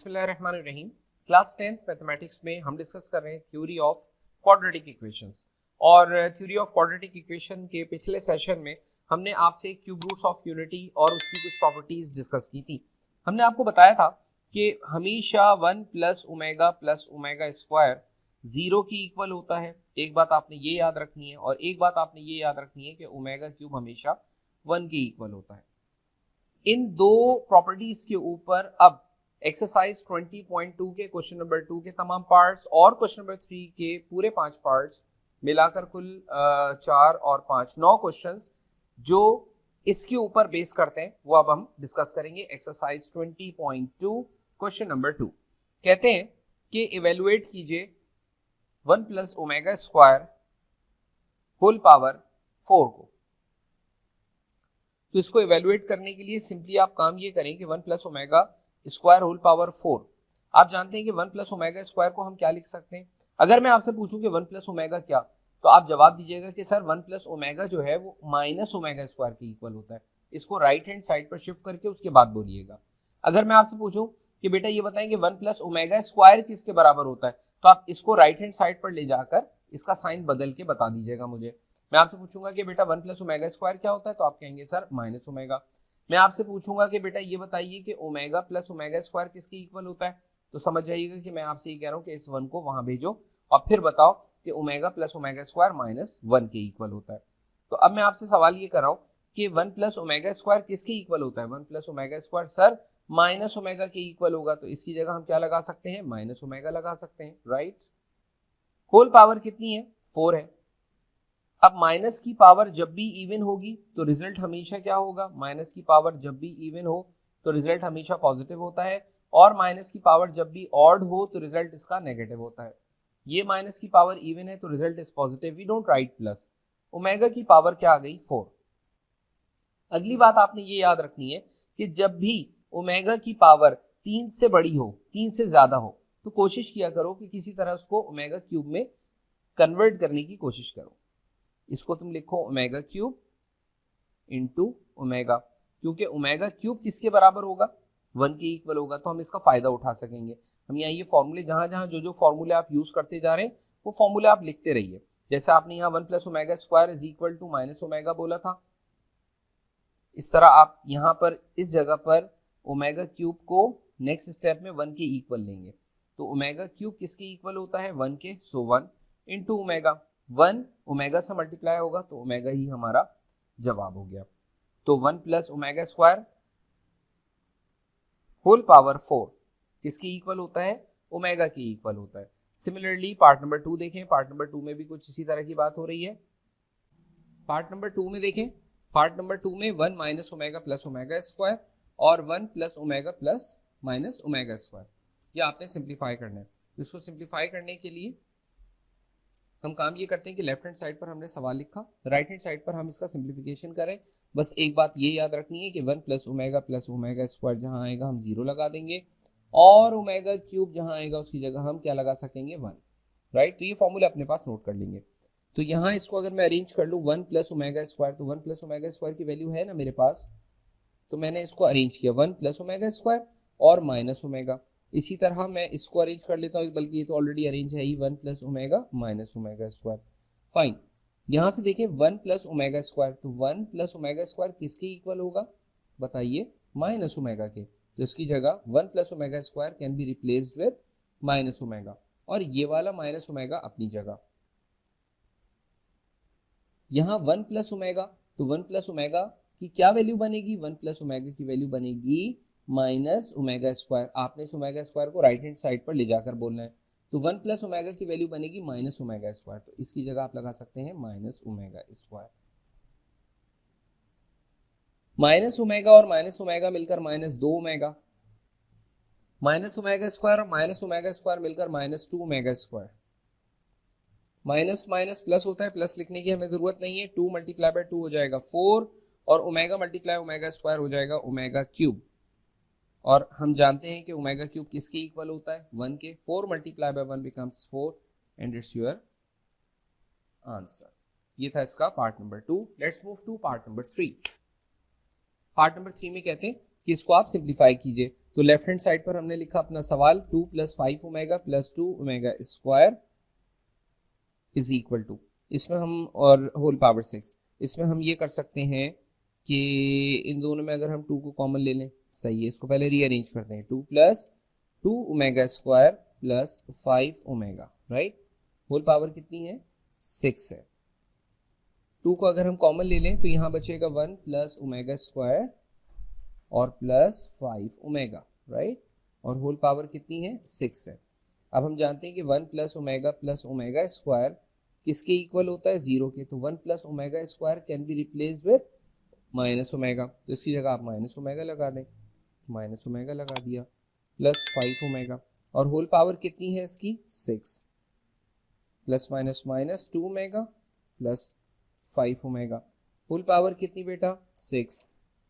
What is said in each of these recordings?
बिस्मिल्लाहिर्रहमानिर्रहीम। Class 10th mathematics में हम डिस्कस कर रहे हैं थ्योरी ऑफ क्वाड्रेटिक इक्वेशंस। और थ्योरी ऑफ क्वाड्रेटिक इक्वेशन के पिछले सेशन में हमने आपसे क्यूब रूट्स ऑफ यूनिटी और उसकी कुछ प्रॉपर्टीज डिस्कस की थी। हमने आपको बताया था कि हमेशा 1 प्लस ओमेगा स्क्वायर 0 की इक्वल होता है। एक बात आपने ये याद रखनी है, और एक बात आपने ये याद रखनी है कि ओमेगा क्यूब हमेशा 1 की इक्वल होता है। इन दो प्रॉपर्टीज के ऊपर अब एक्सरसाइज 20.2 के क्वेश्चन नंबर 2 के तमाम पार्ट्स और क्वेश्चन नंबर 3 के पूरे 5 पार्ट्स मिलाकर कुल 4 और 5 9 क्वेश्चंस जो इसके ऊपर बेस करते हैं वो अब हम डिस्कस करेंगे। एक्सरसाइज 20.2 क्वेश्चन नंबर 2 कहते हैं कि इवेलुएट कीजिए 1 plus omega square whole power 4 को। तो इसको इवेलुएट करने के लिए सिंपली आप काम ये करें कि 1 plus omega square whole power 4। आप जानते हैं कि 1 प्लस ओमेगा स्क्वायर को हम क्या लिख सकते हैं। अगर मैं आपसे पूछूं कि 1 प्लस ओमेगा क्या, तो आप जवाब दीजिएगा कि सर 1 प्लस ओमेगा जो है वो माइनस ओमेगा स्क्वायर के इक्वल होता है। इसको राइट हैंड साइड पर शिफ्ट करके उसके बाद बोलिएगा। अगर मैं आपसे पूछूं कि बेटा ये बताएं कि 1 प्लस ओमेगा स्क्वायर किसके बराबर होता है, तो आप इसको राइट हैंड साइड पर ले जाकर इसका साइन बदल के बता दीजिएगा मुझे। मैं आपसे पूछूंगा कि बेटा 1 प्लस ओमेगा स्क्वायर क्या होता है, तो आप कहेंगे सर माइनस ओमेगा। मैं आपसे पूछूंगा कि बेटा ये बताइए कि ओमेगा प्लस ओमेगा स्क्वायर किसके इक्वल होता है, तो समझ जाइएगा कि मैं आपसे ये कह रहा हूँ कि इस 1 को वहां भेजो और फिर बताओ कि omega plus omega square minus 1 के इक्वल होता है। तो अब मैं आपसे सवाल ये कर रहा हूँ कि 1 प्लस ओमेगा स्क्वायर किसके इक्वल होता है। 1 plus omega square sir minus omega के इक्वल होगा, तो इसकी जगह हम क्या लगा सकते हैं, माइनस ओमेगा लगा सकते हैं, राइट। होल पावर कितनी है, 4 है। अब माइनस की पावर जब भी इवन होगी तो रिजल्ट हमेशा क्या होगा, माइनस की पावर जब भी इवन हो तो रिजल्ट हमेशा पॉजिटिव होता है, और माइनस की पावर जब भी ऑड हो तो रिजल्ट इसका नेगेटिव होता है। ये माइनस की पावर इवन है तो result is positive, we don't write plus. Omega की पावर क्या आ गई, 4। अगली बात आपने ये याद रखनी है कि जब भी ओमेगा की पावर 3 से बड़ी हो, 3 से ज्यादा हो, तो कोशिश किया करो कि किसी तरह उसको ओमेगा क्यूब में कन्वर्ट करने की कोशिश करो। इसको तुम लिखो ओमेगा क्यूब इंटू ओमेगा, क्योंकि ओमेगा क्यूब किसके बराबर होगा, 1 के इक्वल होगा, तो हम इसका फायदा उठा सकेंगे। हम यहाँ ये फॉर्मूले जहां जहां जो फॉर्मूले आप यूज करते जा रहे हैं वो फॉर्मूले आप लिखते रहिए। जैसे आपने यहाँ 1 plus omega square is equal to minus omega बोला था, इस तरह आप यहाँ पर इस जगह पर ओमेगा क्यूब को नेक्स्ट स्टेप में 1 के इक्वल लेंगे। तो ओमेगा क्यूब किसके इक्वल होता है, 1 के, सो 1 इंटू ओमेगा, 1 ओमेगा से मल्टीप्लाई होगा तो ओमेगा ही हमारा जवाब हो गया। तो 1 plus omega square whole power 4 किसके इक्वल होता है, ओमेगा के इक्वल होता है। सिमिलरली पार्ट नंबर 2 देखें, पार्ट नंबर 2 में भी कुछ इसी तरह की बात हो रही है। पार्ट नंबर 2 में देखें, पार्ट नंबर 2 में 1 minus omega plus omega square और 1 plus omega plus minus omega square, ये आपने सिंप्लीफाई करना है। इसको सिंप्लीफाई करने के लिए हम काम ये करते हैं कि लेफ्ट हैंड साइड पर हमने सवाल लिखा, राइट हैंड साइड पर हम इसका सिंप्लीफिकेशन करें। बस एक बात ये याद रखनी है कि 1 प्लस ओमेगा स्क्वायर जहां आएगा हम 0 लगा देंगे, और ओमेगा क्यूब जहां आएगा उसकी जगह हम क्या लगा सकेंगे, 1, राइट। तो ये फॉर्मूला अपने पास नोट कर लेंगे। तो यहाँ इसको अगर मैं अरेंज कर लूँ 1 प्लस ओमेगा स्क्वायर, तो 1 प्लस ओमेगा स्क्वायर की वैल्यू है ना मेरे पास, तो मैंने इसको अरेंज किया 1 प्लस ओमेगा स्क्वायर और माइनस ओमेगा। इसी तरह मैं इसको अरेंज कर लेता हूँ, बल्कि ये तो ऑलरेडी अरेंज है ही, 1 plus omega minus omega square. Fine, यहाँ से देखें 1 प्लस ओमेगा स्क्वायर, तो 1 प्लस ओमेगा स्क्वायर किसके इक्वल होगा बताइए, माइनस ओमेगा के। तो इसकी जगह 1 plus omega square can be replaced with minus omega, और ये वाला माइनस ओमेगा अपनी जगह। यहाँ 1 प्लस ओमेगा, तो 1 प्लस ओमेगा की क्या वैल्यू बनेगी, 1 प्लस ओमेगा की वैल्यू बनेगी माइनस ओमेगा स्क्वायर। आपने इस ओमेगा स्क्वायर को राइट हैंड साइड पर ले जाकर बोलना है, तो 1 प्लस ओमेगा की वैल्यू बनेगी माइनस ओमेगा स्क्वायर, तो इसकी जगह आप लगा सकते हैं minus omega square. Minus omega और माइनस ओमेगा मिलकर minus 2 omega, minus omega square और माइनस ओमेगा स्क्वायर मिलकर minus 2 omega square. Minus minus plus होता है, प्लस लिखने की हमें जरूरत नहीं है, 2 मल्टीप्लाई बाय 2 हो जाएगा 4, और ओमेगा मल्टीप्लाई ओमेगा स्क्वायर हो जाएगा ओमेगा क्यूब। और हम जानते हैं कि ओमेगा क्यूब किसके इक्वल होता है, 1 के। 4 multiply by 1 becomes 4 and it's your answer. ये था इसका part number 2। Let's move to part number 3। Part number 3 में कहते हैं कि इसको आप सिंप्लीफाई कीजिए। तो लेफ्ट हैंड साइड पर हमने लिखा अपना सवाल 2 + 5 omega + 2 omega square is equal to, इसमें हम और होल पावर 6, इसमें हम ये कर सकते हैं कि इन दोनों में अगर हम 2 को कॉमन ले लें, सही है, इसको पहले रीअरेंज करते हैं, 2 + 2 omega square + 5 omega, right, whole power कितनी है 6 है। 2 को अगर हम कॉमन ले लें तो यहाँ बचेगा 1 + ओमेगा स्क्वायर और +5 ओमेगा, राइट, और होल पावर कितनी है 6 है। अब हम जानते हैं कि 1 + ओमेगा + ओमेगा स्क्वायर किसके इक्वल होता है 0 के, तो 1 + omega square can be replace with minus omega, तो इसकी जगह आप माइनस ओमेगा लगा दें, माइनस ओमेगा लगा दिया, +5 ओमेगा, और होल पावर कितनी है इसकी 6, plus minus minus 2 omega +5 omega, whole power कितनी बेटा 6,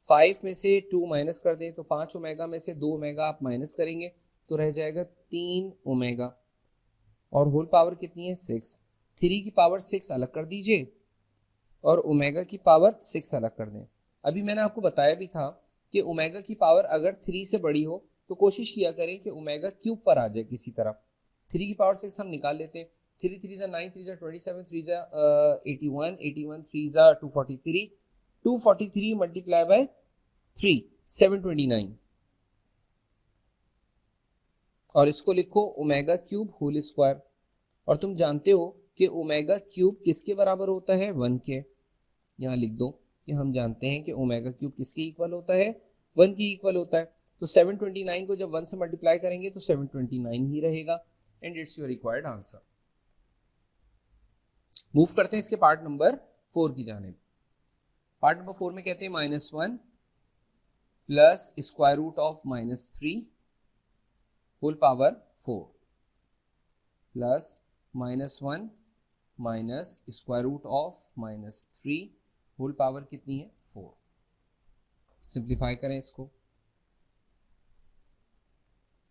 5 में से 2 माइनस कर दें तो 5 ओमेगा में से 2 ओमेगा आप माइनस करेंगे तो रह जाएगा 3 ओमेगा, और होल पावर कितनी है 6, 3 की पावर 6 अलग कर दीजिए और ओमेगा की पावर 6 अलग कर दें। अभी मैंने आपको बताया भी था कि ओमेगा की पावर अगर 3 से बड़ी हो तो कोशिश किया करें कि ओमेगा क्यूब पर आ जाए किसी तरह। 3 की पावर 6 हम निकाल लेते हैं, 3 3 जा 9, 3 जा 27, 3 जा 81, 81 3 जा 243, 243 मल्टीप्लाई बाय 3 729, और इसको लिखो ओमेगा क्यूब होल स्क्वायर, और तुम जानते हो कि ओमेगा क्यूब किसके बराबर होता है 1 के, यहाँ लिख दो कि हम जानते हैं कि ओमेगा क्यूब किसके इक्वल होता है 1 के इक्वल होता है, तो 729 को जब 1 से मल्टीप्लाई करेंगे तो 729 ही रहेगा, and it's your required answer. Move करते हैं इसके पार्ट नंबर 4 की जानिब। पार्ट नंबर 4 में कहते हैं -1 plus square root of -3 whole power 4 plus -1 minus square root of -3 whole power कितनी है 4। सिंप्लीफाई करें इसको,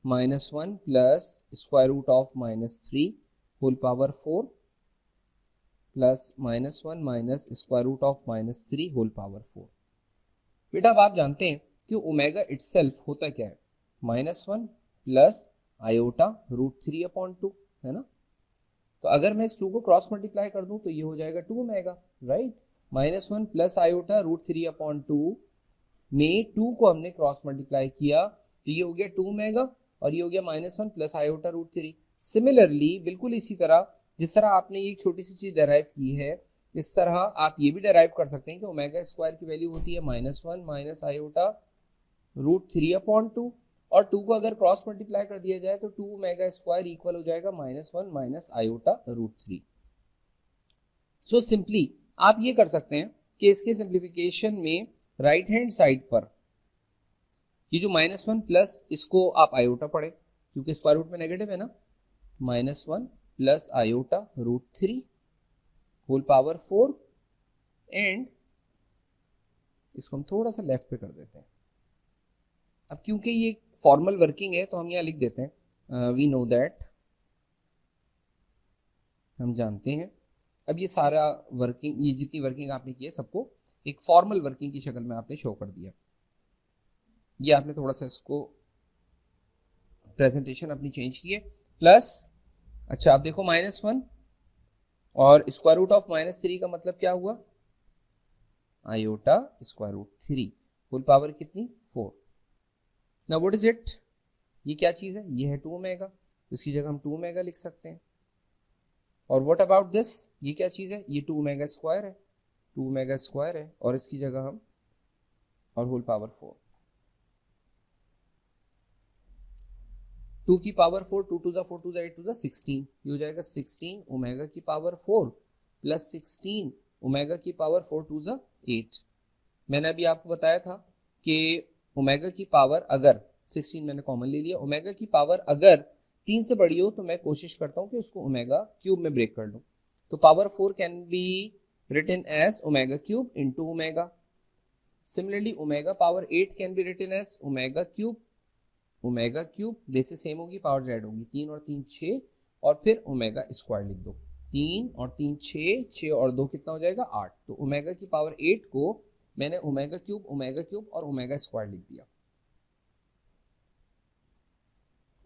-1 plus square root of -3 whole power 4 plus -1 minus square root of -3 whole power 4। बेटा अब आप जानते हैं कि ओमेगा इटसेल्फ होता क्या है, -1 प्लस आयोटा √3/2 है ना, तो अगर मैं इस 2 को क्रॉस मल्टीप्लाई कर दूं तो ये हो जाएगा 2 ओमेगा, राइट, -1 प्लस आयोटा √3/2 में 2 को हमने क्रॉस मल्टीप्लाई किया तो ये हो गया 2 ओमेगा, और ये हो गया -1 प्लस आयोटा √3। सिमिलरली बिल्कुल इसी तरह जिस तरह आपने ये एक छोटी सी चीज डेराइव की है, इस तरह आप ये भी डेराइव कर सकते हैं कि ओमेगा स्क्वायर की वैल्यू होती है -1 माइनस आयोटा √3/2, और 2 को अगर क्रॉस मल्टीप्लाई कर दिया जाए तो 2 ओमेगा स्क्वायर इक्वल हो जाएगा -1 माइनस आयोटा √3। सो सिंपली आप ये कर सकते हैं कि इसके सिंप्लीफिकेशन में राइट हैंड साइड पर ये जो -1 प्लस इसको आप आयोटा पढ़े क्योंकि स्क्वायर रूट में नेगेटिव है ना, -1 plus iota √3 whole power 4, and इसको हम थोड़ा सा लेफ्ट पे कर देते हैं। अब क्योंकि ये फॉर्मल वर्किंग है तो हम यहाँ लिख देते हैं वी नो दैट, हम जानते हैं। अब ये सारा वर्किंग, ये जितनी वर्किंग आपने की है सबको एक फॉर्मल वर्किंग की शक्ल में आपने शो कर दिया। ये आपने थोड़ा सा इसको प्रेजेंटेशन अपनी चेंज की है, प्लस अच्छा आप देखो -1 और स्क्वायर रूट ऑफ -3 का मतलब क्या हुआ, iota square root 3 whole power कितनी 4। नाउ व्हाट इज इट, ये क्या चीज है, ये है 2 ओमेगा, तो इसकी जगह हम 2 ओमेगा लिख सकते हैं। और व्हाट अबाउट दिस, ये क्या चीज है, ये 2 ओमेगा स्क्वायर है, 2 ओमेगा स्क्वायर है, और इसकी जगह हम और होल पावर 4, 2 की power 4, 2 to the 4 to the 8 to the 16, ये हो जाएगा 16 ओमेगा की पावर 4 प्लस 16 ओमेगा की पावर 4 टू द 8। मैंने अभी आपको बताया था कि ओमेगा की पावर अगर 16 मैंने कॉमन ले लिया, ओमेगा की पावर अगर 3 से बड़ी हो तो मैं कोशिश करता हूं कि उसको ओमेगा क्यूब में ब्रेक कर लूं, तो power 4 can be written as omega cube into omega. Similarly omega power 8 can be written as omega cube basis same होगी, पावर ऐड होगी, 3 और 3 6, और फिर ओमेगा स्क्वायर लिख दो, 3 और 3 6, 6 और 2 कितना हो जाएगा 8, तो ओमेगा की पावर 8 को मैंने ओमेगा क्यूब और ओमेगा स्क्वायर लिख दिया।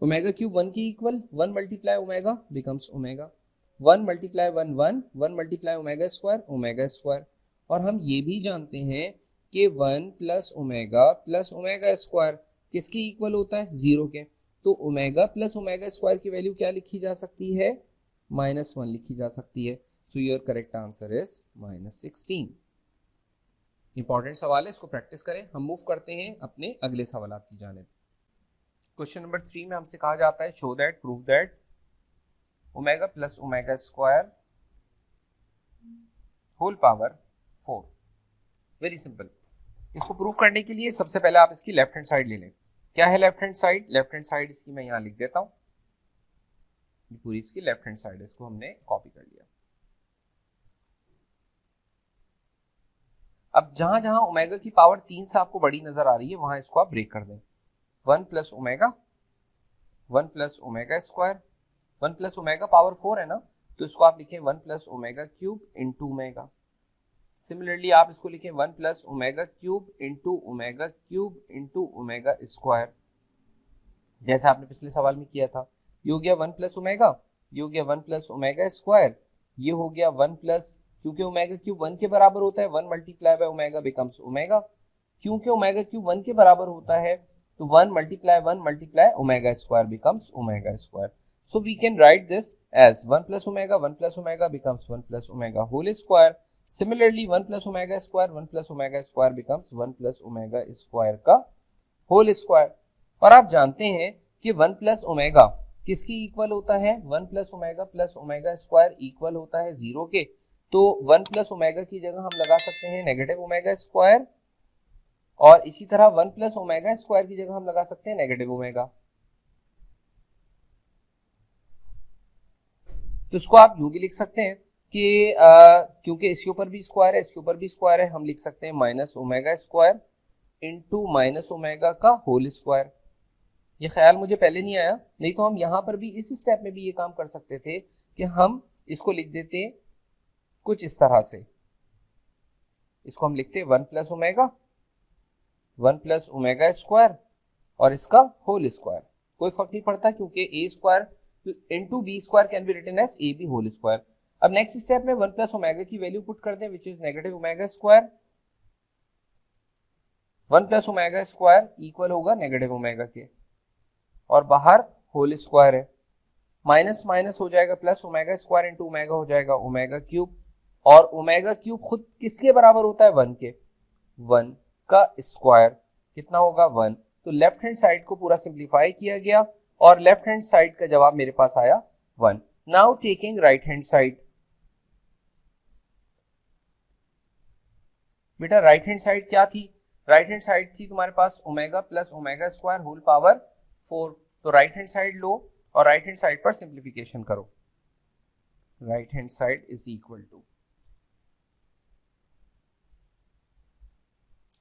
ओमेगा क्यूब 1 के equal, 1 multiply omega becomes omega, 1 multiply 1 1, 1 multiply omega square, और हम ये भी जानते हैं कि 1 प्लस ओमेगा स्क्वायर किसके इक्वल होता है, 0 के। तो ओमेगा प्लस ओमेगा स्क्वायर की वैल्यू क्या लिखी जा सकती है, -1 लिखी जा सकती है। So your correct answer is -16। Important सवाल है, इसको प्रैक्टिस करें। हम मूव करते हैं अपने अगले सवाल की जानिब। क्वेश्चन नंबर 3 में हमसे कहा जाता है show that, prove that omega plus omega square whole power 4। Very simple. इसको प्रूव करने के लिए सबसे पहले आप इसकी लेफ्ट हैंड साइड ले लें। क्या है left hand side? Left hand side इसकी मैं यहां लिख देता हूं, पूरी इसकी लेफ्ट हैंड साइड, इसको हमने कॉपी कर लिया। अब जहां जहां ओमेगा की पावर 3 से आपको बड़ी नजर आ रही है वहां इसको आप ब्रेक कर दें। 1 plus omega square, 1 plus omega power 4 है ना, तो इसको आप लिखें 1 plus omega cube into omega. Similarly आप इसको लिखें 1 plus omega cube into omega square, जैसा आपने पिछले सवाल में किया था। ये हो गया 1 प्लस ओमेगा, ये हो गया 1 प्लस ओमेगा स्क्वायर, ये हो गया 1 प्लस, क्योंकि ओमेगा क्यूब 1 के बराबर होता है, 1 multiply by omega becomes omega. क्योंकि ओमेगा क्यूब 1 के बराबर होता है तो 1 multiply omega square becomes omega square. So we can write this as 1 plus omega becomes 1 plus omega whole square. Similarly 1 plus omega square becomes 1 plus omega square का whole square। और आप जानते हैं कि 1 plus omega किसकी equal होता है, 1 plus omega square equal होता है 0 के। तो 1 plus omega की जगह हम लगा सकते हैं नेगेटिव ओमेगा स्क्वायर, और इसी तरह 1 plus omega स्क्वायर की जगह हम लगा सकते हैं नेगेटिव ओमेगा। तो इसको आप यूं भी लिख सकते हैं कि क्योंकि इसके ऊपर भी स्क्वायर है, इसके ऊपर भी स्क्वायर है, हम लिख सकते हैं minus omega square into minus omega का होल स्क्वायर। ये ख्याल मुझे पहले नहीं आया, नहीं तो हम यहां पर भी इस स्टेप में भी ये काम कर सकते थे कि हम इसको लिख देते कुछ इस तरह से। इसको हम लिखते 1 प्लस ओमेगा स्क्वायर और इसका होल स्क्वायर। कोई फर्क नहीं पड़ता क्योंकि A square into B square can be written as A B whole square. अब नेक्स्ट स्टेप में 1 प्लस ओमेगा की वैल्यू पुट कर दें which is negative omega square. 1 plus omega square equal होगा नेगेटिव ओमेगा के, और बाहर होल स्क्वायर है, माइनस माइनस हो जाएगा, plus omega square into omega हो जाएगा ओमेगा क्यूब, और ओमेगा क्यूब खुद किसके बराबर होता है, 1 के। 1 का स्क्वायर कितना होगा, 1। तो लेफ्ट हैंड साइड को पूरा सिंप्लीफाई किया गया और लेफ्ट हैंड साइड का जवाब मेरे पास आया 1। Now taking right hand side. बेटा राइट हैंड साइड क्या थी, राइट हैंड साइड थी तुम्हारे पास omega plus omega square whole power 4। तो राइट हैंड साइड लो और राइट हैंड साइड पर सिंप्लीफिकेशन करो। Right hand side is equal to,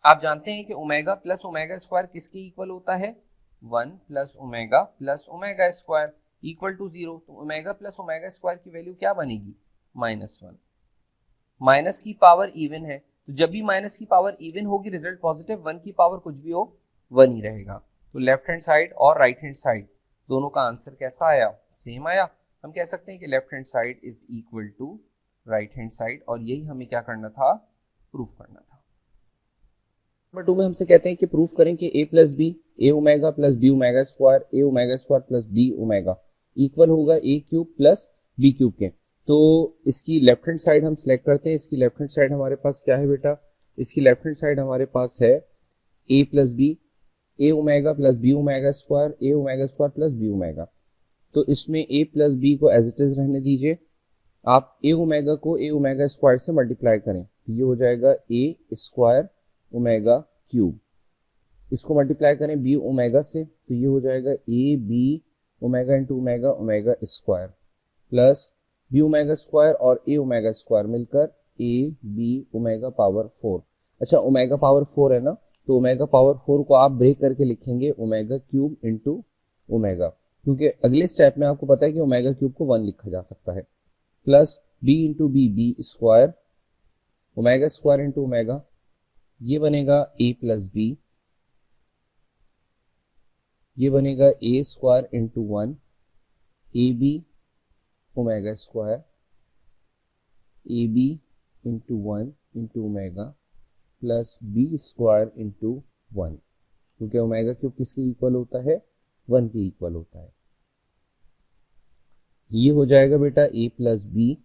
आप जानते हैं कि ओमेगा प्लस ओमेगा स्क्वायर किसके इक्वल होता है, 1 plus omega square equal to 0। तो ओमेगा प्लस ओमेगा स्क्वायर की वैल्यू क्या बनेगी, -1। माइनस की पावर इवन है, तो जब भी माइनस की पावर इवन होगी रिजल्ट पॉजिटिव, 1 की पावर कुछ भी हो 1 ही रहेगा। तो लेफ्ट हैंड साइड और राइट हैंड साइड दोनों का आंसर कैसा आया, सेम आया। हम कह सकते हैं कि left hand side is equal to right hand side, और यही हमें क्या करना था, प्रूफ करना था। नंबर 2 में हमसे कहते हैं कि प्रूफ करें कि a plus B, A omega plus B omega square, A omega square plus B omega equal होगा A cube plus B cube के। तो इसकी लेफ्ट हैंड साइड हम सिलेक्ट करते हैं। इसकी लेफ्ट हैंड साइड हमारे पास क्या है बेटा, इसकी लेफ्ट हैंड साइड हमारे पास है a plus B, A omega plus B omega square, A omega square plus B omega. तो इसमें a प्लस बी को एज इट इज रहने दीजिए, आप ए ओमेगा को ए ओमेगा स्क्वायर से मल्टीप्लाई करें, तो ये हो जाएगा ए स्क्वायर ओमेगा क्यूब। इसको मल्टीप्लाई करें बी ओमेगा से, तो ये हो जाएगा A B omega into omega omega square plus B omega square और ए ओमेगा स्क्वायर मिलकर ए बी ओमेगा पावर 4। अच्छा ओमेगा पावर 4 है ना, तो ओमेगा पावर 4 को आप ब्रेक करके लिखेंगे ओमेगा क्यूब इंटू ओमेगा, क्योंकि अगले स्टेप में आपको पता है कि ओमेगा क्यूब को 1 लिखा जा सकता है, plus B into B square omega square into omega, ये बनेगा a प्लस बी ये बनेगा A square into 1 A B omega square A B into 1 into omega plus B square into 1, क्योंकि ओमेगा क्यूब किसके इक्वल होता है, 1 के equal होता है। ये हो जाएगा बेटा A plus B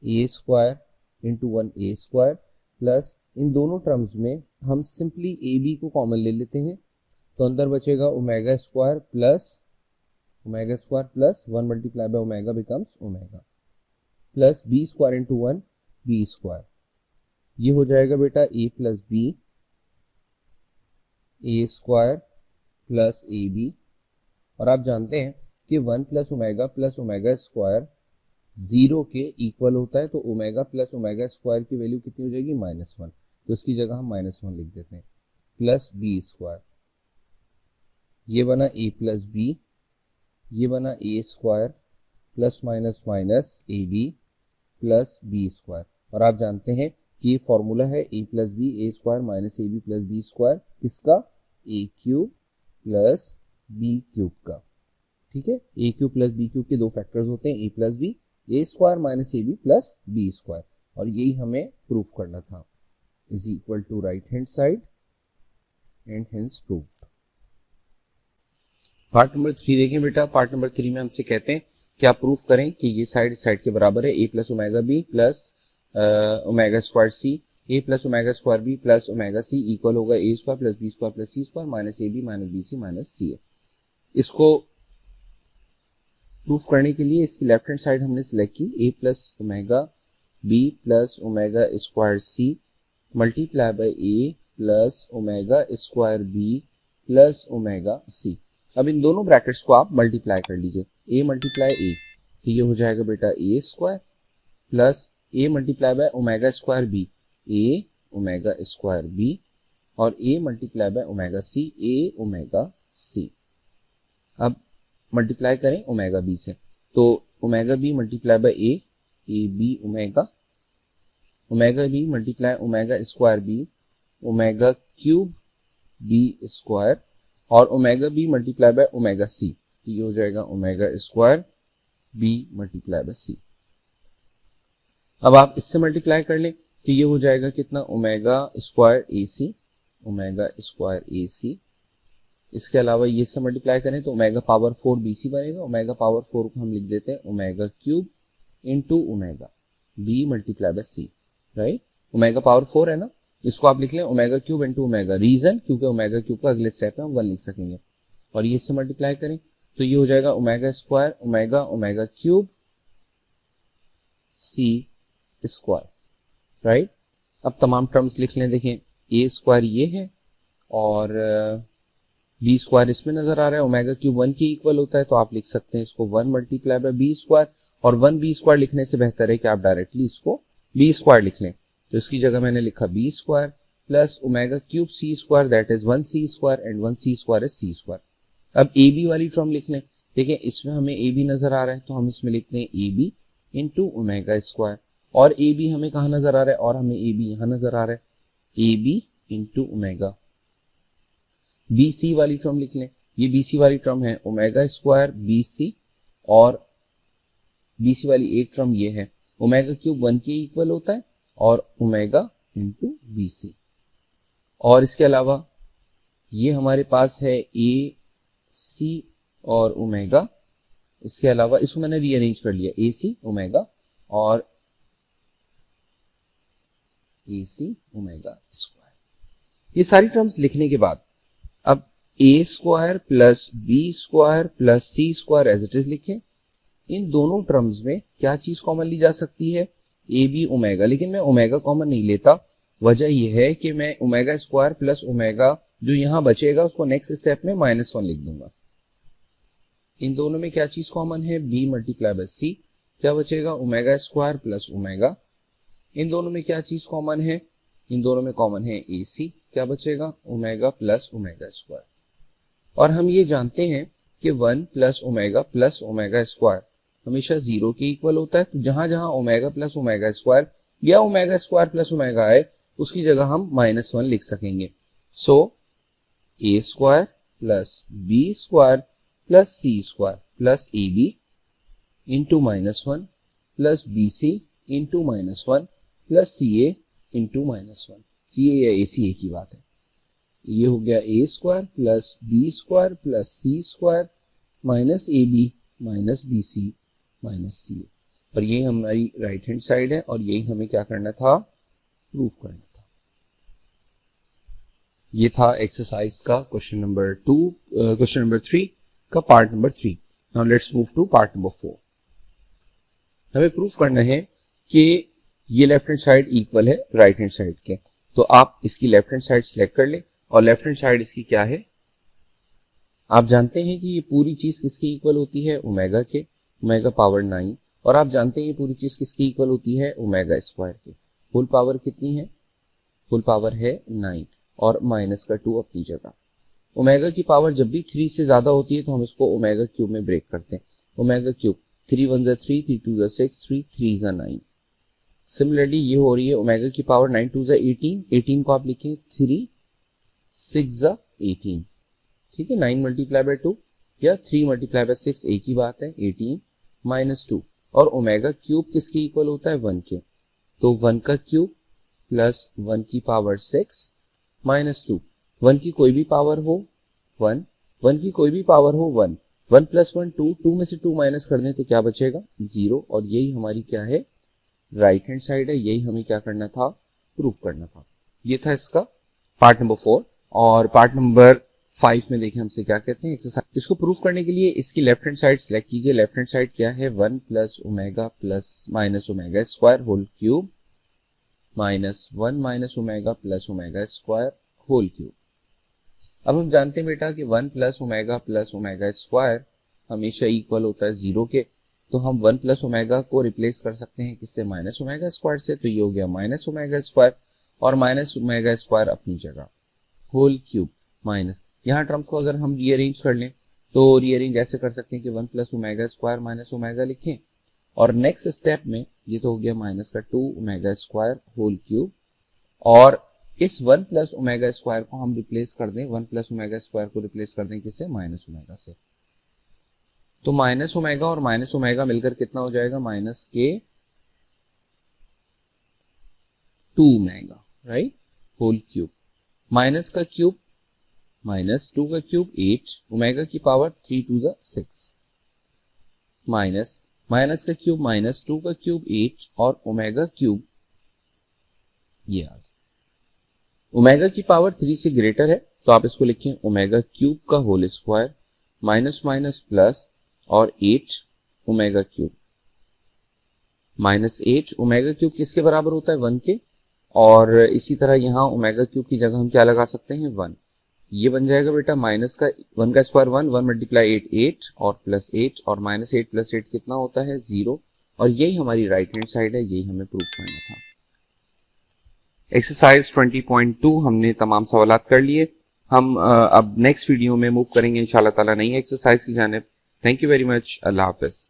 A square into 1 A square plus इन दोनों टर्म्स में हम सिंपली ए बी को कॉमन ले लेते हैं, तो अंदर बचेगा omega square plus 1 multiply by omega becomes omega plus B square into 1 B square. ये हो जाएगा बेटा A plus B A square plus A B, और आप जानते हैं कि 1 प्लस ओमेगा स्क्वायर 0 के इक्वल होता है, तो ओमेगा प्लस ओमेगा स्क्वायर की वैल्यू कितनी हो जाएगी, -1, तो इसकी जगह हम -1 लिख देते हैं प्लस बी स्क्वायर। ये बना ए प्लस बी, ये बना A square plus minus minus A B plus B square, और आप जानते हैं कि ये फॉर्मूला है A plus B A square minus A B plus B square, किसका, A cube plus B cube का। ठीक है, A cube plus B cube के दो फैक्टर्स होते हैं, A plus B A square minus A B plus B square, और यही हमें प्रूफ करना था, is equal to right hand side and hence proved. Part number 3 देखें बेटा। पार्ट नंबर 3 में हमसे कहते हैं कि आप प्रूफ करें कि ये साइड साइड के बराबर है, A plus omega B plus omega square C, A plus omega square B plus omega C equal होगा A square plus B square plus C square minus A B minus B C minus C है। इसको proof करने के लिए इसकी left hand side हमने select की, A plus omega B plus omega square C multiply by A plus omega square B plus omega C. अब इन दोनों ब्रैकेट्स को आप मल्टीप्लाई कर लीजिए, ए मल्टीप्लाई ए, तो ये हो जाएगा बेटा A square plus A multiply by omega square B A omega square B, और A multiply by omega C A omega C. अब मल्टीप्लाई करें ओमेगा बी से, तो omega B multiply by A B omega B multiply omega square B omega cube B square, और omega B multiply by omega C, तो ये हो जाएगा omega square B multiply by C. अब आप इससे मल्टीप्लाई कर लें तो ये हो जाएगा कितना, ओमेगा स्क्वायर ए सी, ओमेगा स्क्वायर ए सी। इसके अलावा ये से मल्टीप्लाई करें तो ओमेगा पावर 4 बी सी बनेगा, ओमेगा पावर 4 को हम लिख देते हैं omega cube into omega B multiply by C, right. Omega power 4 है ना, इसको आप लिख लें omega cube into omega, reason क्योंकि ओमेगा क्यूब का अगले स्टेप में हम 1 लिख सकेंगे, और ये से मल्टीप्लाई करें तो ये हो जाएगा omega square omega omega cube C square, right. अब तमाम टर्म्स लिख लें, देखें ए स्क्वायर ये है और बी स्क्वायर इसमें नजर आ रहा है, ओमेगा क्यूब 1 के इक्वल होता है, तो आप लिख सकते हैं इसको 1 मल्टीप्लाई बाय बी स्क्वायर, और 1 बी स्क्वायर लिखने से बेहतर है कि आप डायरेक्टली इसको बी स्क्वायर लिख लें, तो इसकी जगह मैंने लिखा B square plus omega cube C square that is 1 C square and 1 C square is C square. अब ए बी वाली टर्म लिख लें, देखिए इसमें हमें ए बी नजर आ रहा है तो हम इसमें लिखते हैं A B into omega square, और ए बी हमें कहाँ नजर आ रहा है, और हमें ए बी यहाँ नजर आ रहा है, A B into omega. B C वाली टर्म लिख लें, ये बी सी वाली टर्म है ओमेगा स्क्वायर बी सी, और बी सी वाली एक टर्म ये है ओमेगा क्यूब 1 के इक्वल होता है और ओमेगा इंटू बी सी। और इसके अलावा ये हमारे पास है ए सी और ओमेगा, इसके अलावा इसको मैंने रीअरेंज कर लिया, ए सी ओमेगा और ए सी ओमेगा स्क्वायर। ये सारी टर्म्स लिखने के बाद अब A square plus B square plus C square as it is लिखें। इन दोनों टर्म्स में क्या चीज कॉमन ली जा सकती है, ए बी ओमेगा, लेकिन मैं ओमेगा कॉमन नहीं लेता, वजह यह है कि मैं ओमेगा स्क्वायर प्लस ओमेगा जो यहां बचेगा उसको नेक्स्ट स्टेप में -1 लिख दूंगा। इन दोनों में क्या चीज कॉमन है, बी मल्टीप्लाई बाय सी, क्या बचेगा ओमेगा स्क्वायर प्लस ओमेगा। इन दोनों में क्या चीज कॉमन है, इन दोनों में कॉमन है ए सी, क्या बचेगा ओमेगा प्लस ओमेगा स्क्वायर। और हम ये जानते हैं कि 1 प्लस ओमेगा स्क्वायर हमेशा 0 के इक्वल होता है, तो जहां जहां ओमेगा प्लस ओमेगा स्क्वायर या ओमेगा स्क्वायर प्लस ओमेगा है उसकी जगह हम -1 लिख सकेंगे। So A square plus B square plus C square plus A B into -1 plus B C into -1 plus C A into -1। C A या A सी ए की बात है। ये हो गया A square plus B square plus C square minus A B minus B C minus C A. और ये हमारी राइट हैंड साइड है और यही हमें क्या करना था, प्रूफ करना था। ये था एक्सरसाइज का क्वेश्चन नंबर 3 का part number 3। Now let's move to part number 4। हमें प्रूफ करना है कि ये लेफ्ट हैंड साइड इक्वल है राइट हैंड साइड के। तो आप इसकी लेफ्ट हैंड साइड सिलेक्ट कर ले और लेफ्ट हैंड साइड इसकी क्या है, आप जानते हैं कि ये पूरी चीज किसकी इक्वल होती है, ओमेगा के, ओमेगा पावर 9। और आप जानते हैं ये पूरी चीज किसकी इक्वल होती है, ओमेगा स्क्वायर के। फुल पावर कितनी है, फुल पावर है 9 और माइनस का 2 अपनी जगह। ओमेगा की पावर जब भी 3 से ज्यादा होती है तो हम इसको ओमेगा क्यूब में ब्रेक करते हैं। Omega cube 3 1 3, 3 2 6, 3 3 9। सिमिलरली ये हो रही है ओमेगा की पावर 9 2 18, 18 को आप लिखें 3 6 18, ठीक है। 9 मल्टीप्लाई बाय 2 या 3 मल्टीप्लाई बाय 6 एक ही बात है, 18 माइनस 2। और ओमेगा क्यूब किसके इक्वल होता है, 1 के। तो 1 का क्यूब प्लस 1 की पावर 6 माइनस 2। 1 की कोई भी पावर हो 1, 1 की कोई भी पावर हो 1, 1 प्लस 1 2, 2 में से 2 माइनस कर दें तो क्या बचेगा, 0। और यही हमारी क्या है, राइट हैंड साइड है। यही हमें क्या करना था, प्रूफ करना था। ये था इसका पार्ट नंबर 4। और पार्ट नंबर 5 में देखें हमसे क्या कहते हैं एक्सरसाइज। इसको प्रूफ करने के लिए इसकी लेफ्ट हैंड साइड सिलेक्ट कीजिए। लेफ्ट हैंड साइड क्या है, 1 plus omega plus minus omega square whole cube minus 1 minus omega plus omega square whole cube. अब हम जानते हैं बेटा कि 1 प्लस ओमेगा स्क्वायर हमेशा इक्वल होता है 0 के। तो हम 1 प्लस ओमेगा को रिप्लेस कर सकते हैं किससे, माइनस ओमेगा स्क्वायर से। तो ये हो गया माइनस ओमेगा स्क्वायर और माइनस ओमेगा स्क्वायर अपनी जगह होल क्यूब माइनस। यहाँ टर्म्स को अगर हम रीअरेंज कर लें तो रीअरेंज ऐसे कर सकते हैं कि 1 plus omega square minus omega लिखें और नेक्स्ट स्टेप में ये तो हो गया माइनस का 2 ओमेगा स्क्वायर होल क्यूब। और इस 1 प्लस ओमेगा स्क्वायर को हम रिप्लेस कर दें, 1 प्लस ओमेगा स्क्वायर को रिप्लेस कर दें किससे, माइनस ओमेगा से। तो माइनस ओमेगा और माइनस ओमेगा मिलकर कितना हो जाएगा, माइनस के 2 omega, right, whole cube. Minus का क्यूब माइनस 2 का क्यूब 8, ओमेगा की पावर 3 2 6 माइनस माइनस का क्यूब माइनस 2 का क्यूब 8 और ओमेगा क्यूब ये आ गया। ओमेगा की पावर 3 से ग्रेटर है तो आप इसको लिखें ओमेगा क्यूब का whole square minus minus plus और 8 omega cube minus 8 omega cube किसके बराबर होता है, 1 के। और इसी तरह यहाँ ओमेगा क्यूब की जगह हम क्या लगा सकते हैं, 1। ये बन जाएगा बेटा माइनस का 1 का स्क्वायर 1, 1 मल्टीप्लाई 8 8 और प्लस 8 और माइनस 8 प्लस 8 कितना होता है, 0। और यही हमारी राइट हैंड साइड है, यही हमें प्रूफ करना था। एक्सरसाइज 20.2 हमने तमाम सवालात कर लिए। हम अब नेक्स्ट वीडियो में मूव करेंगे इंशाल्लाह ताला नई एक्सरसाइज की जानिब। Thank you very much. Allah Hafiz.